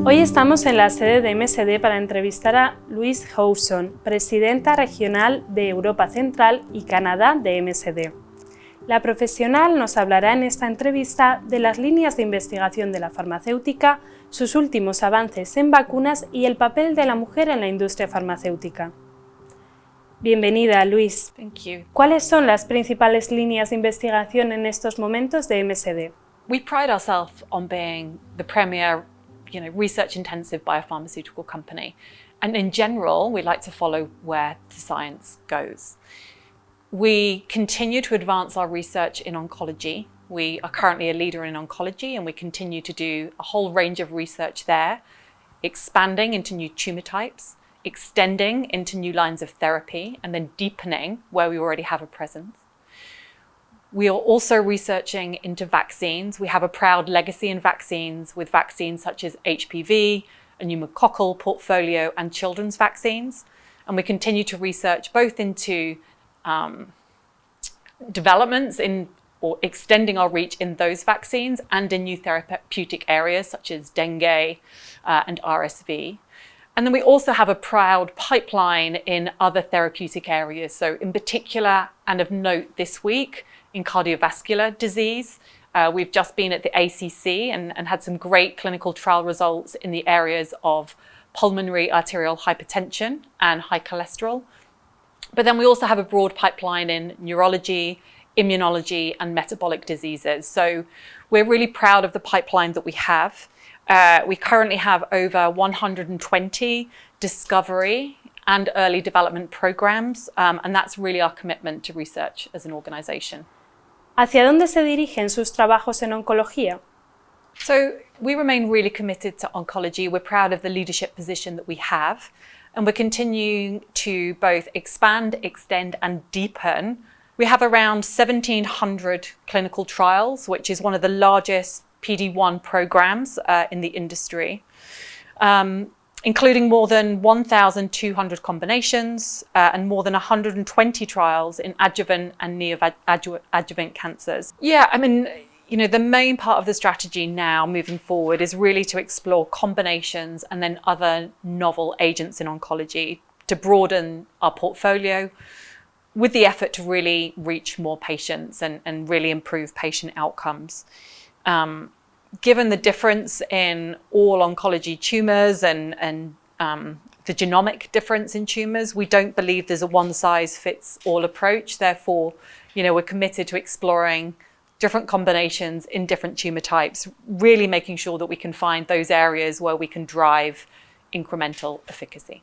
Hoy estamos en la sede de MSD para entrevistar a Louise Houson, presidenta regional de Europa Central y Canadá de MSD. La profesional nos hablará en esta entrevista de las líneas de investigación de la farmacéutica, sus últimos avances en vacunas y el papel de la mujer en la industria farmacéutica. Bienvenida, Louise. Thank you. ¿Cuáles son las principales líneas de investigación en estos momentos de MSD? We pride ourselves on being the premier, research-intensive biopharmaceutical company. And in general, we like to follow where the science goes. We continue to advance our research in oncology. We are currently a leader in oncology, and we continue to do a whole range of research there, expanding into new tumor types, extending into new lines of therapy, and then deepening where we already have a presence. We are also researching into vaccines. We have a proud legacy in vaccines with vaccines such as HPV, a pneumococcal portfolio, and children's vaccines. And we continue to research both into developments in or extending our reach in those vaccines and in new therapeutic areas such as dengue and RSV. And then we also have a proud pipeline in other therapeutic areas. So in particular, and of note this week, in cardiovascular disease. We've just been at the ACC and had some great clinical trial results in the areas of pulmonary arterial hypertension and high cholesterol. But then we also have a broad pipeline in neurology, immunology, and metabolic diseases. So we're really proud of the pipeline that we have. We currently have over 120 discovery and early development programs, and that's really our commitment to research as an organization. ¿Hacia dónde se dirigen sus trabajos en oncología? So we remain really committed to oncology. We're proud of the leadership position that we have, and we're continuing to both expand, extend, and deepen. We have around 1,700 clinical trials, which is one of the largest PD-1 programs in the industry, including more than 1,200 combinations and more than 120 trials in adjuvant and neoadjuvant cancers. Yeah, the main part of the strategy now moving forward is really to explore combinations and then other novel agents in oncology to broaden our portfolio with the effort to really reach more patients and really improve patient outcomes. Given the difference in all oncology tumours and the genomic difference in tumours, we don't believe there's a one-size-fits-all approach. Therefore, we're committed to exploring different combinations in different tumour types, really making sure that we can find those areas where we can drive incremental efficacy.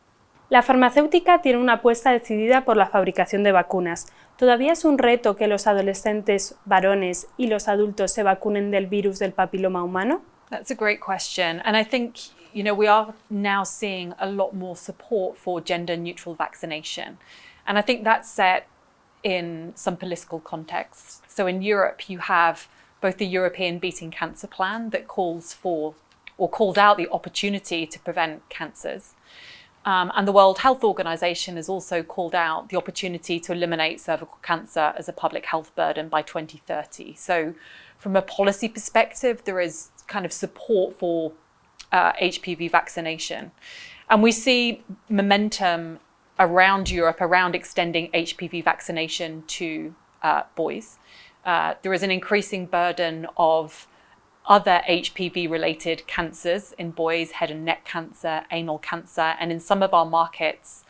La farmacéutica tiene una apuesta decidida por la fabricación de vacunas. ¿Todavía es un reto que los adolescentes varones y los adultos se vacunen del virus del papiloma humano? That's a great question. And I think, we are now seeing a lot more support for gender-neutral vaccination. And I think that's set in some political contexts. So in Europe, you have both the European Beating Cancer Plan that calls out the opportunity to prevent cancers. And the World Health Organization has also called out the opportunity to eliminate cervical cancer as a public health burden by 2030. So from a policy perspective, there is kind of support for HPV vaccination. And we see momentum around Europe around extending HPV vaccination to boys. There is an increasing burden of other HPV-related cancers in boys, head and neck cancer, anal cancer, and in some of our markets,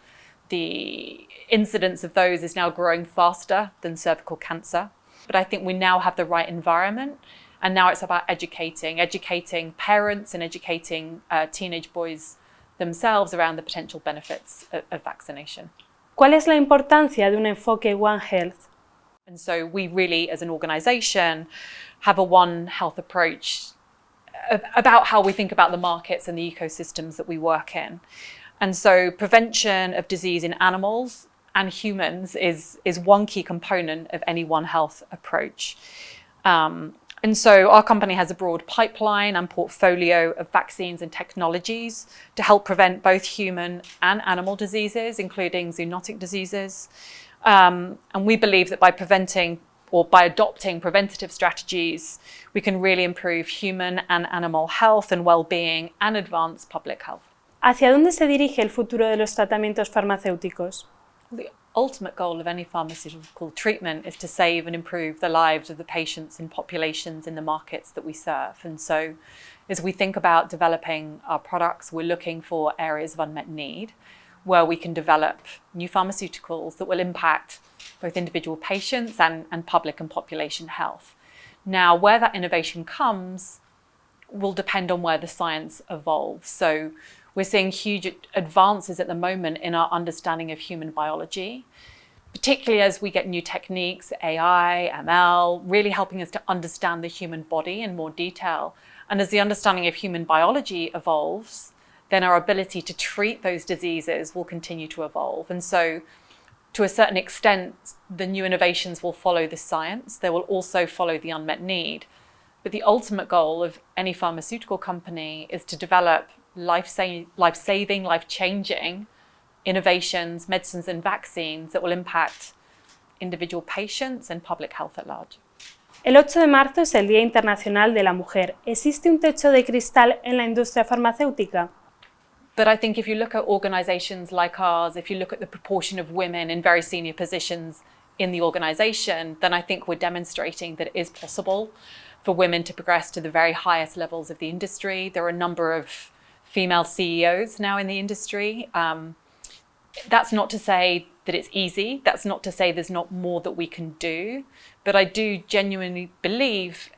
the incidence of those is now growing faster than cervical cancer. But I think we now have the right environment, and now it's about educating parents and educating teenage boys themselves around the potential benefits of vaccination. ¿Cuál es la importancia de un enfoque One Health? And so we really, as an organization, have a One Health approach about how we think about the markets and the ecosystems that we work in. And so prevention of disease in animals and humans is one key component of any One Health approach. And so our company has a broad pipeline and portfolio of vaccines and technologies to help prevent both human and animal diseases, including zoonotic diseases. And we believe that by preventing or by adopting preventative strategies, we can really improve human and animal health and well-being and advance public health. ¿Hacia dónde se dirige el futuro de los tratamientos farmacéuticos? The ultimate goal of any pharmaceutical treatment is to save and improve the lives of the patients in populations in the markets that we serve. And so as we think about developing our products, we're looking for areas of unmet need where we can develop new pharmaceuticals that will impact both individual patients and public and population health. Now, where that innovation comes will depend on where the science evolves. So we're seeing huge advances at the moment in our understanding of human biology, particularly as we get new techniques, AI, ML, really helping us to understand the human body in more detail. And as the understanding of human biology evolves, then our ability to treat those diseases will continue to evolve. And so to a certain extent, the new innovations will follow the science. They will also follow the unmet need. But the ultimate goal of any pharmaceutical company is to develop life-saving, life-changing innovations, medicines and vaccines that will impact individual patients and public health at large. El 8 de marzo es el Día Internacional de la Mujer. ¿Existe un techo de cristal en la industria farmacéutica? But I think if you look at organizations like ours, if you look at the proportion of women in very senior positions in the organization, then I think we're demonstrating that it is possible for women to progress to the very highest levels of the industry. There are a number of female CEOs now in the industry. That's not to say that it's easy. That's not to say there's not more that we can do. But I do genuinely believe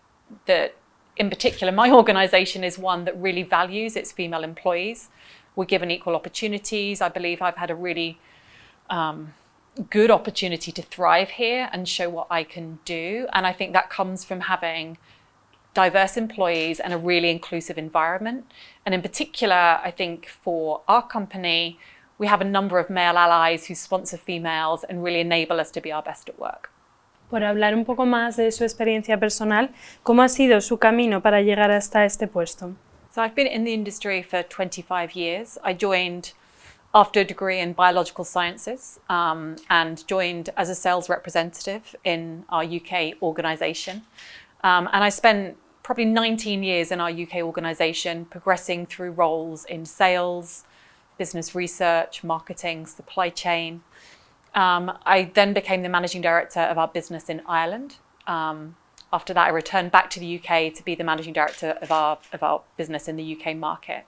that, in particular, my organization is one that really values its female employees. We're given equal opportunities. I believe I've had a really good opportunity to thrive here and show what I can do. And I think that comes from having diverse employees and a really inclusive environment. And in particular, I think for our company, we have a number of male allies who sponsor females and really enable us to be our best at work. Por hablar un poco más de su experiencia personal, ¿cómo ha sido su camino para llegar hasta este puesto? So I've been in the industry for 25 years. I joined after a degree in biological sciences and joined as a sales representative in our UK organisation. And I spent probably 19 years in our UK organisation progressing through roles in sales, business research, marketing, supply chain. I then became the managing director of our business in Ireland. After that, I returned back to the UK to be the managing director of our business in the UK market.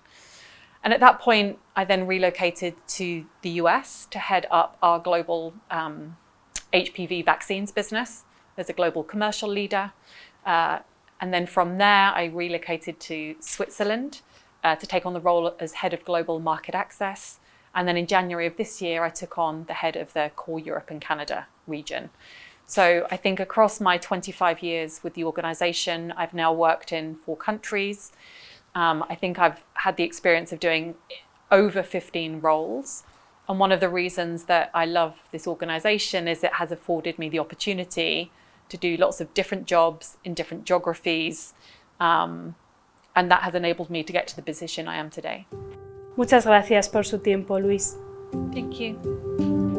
And at that point, I then relocated to the US to head up our global HPV vaccines business as a global commercial leader. And then from there, I relocated to Switzerland to take on the role as head of global market access. And then in January of this year, I took on the head of the core Europe and Canada region. So I think across my 25 years with the organisation, I've now worked in 4 countries. I think I've had the experience of doing over 15 roles. And one of the reasons that I love this organisation is it has afforded me the opportunity to do lots of different jobs in different geographies. And that has enabled me to get to the position I am today. Muchas gracias por su tiempo, Louise. Thank you.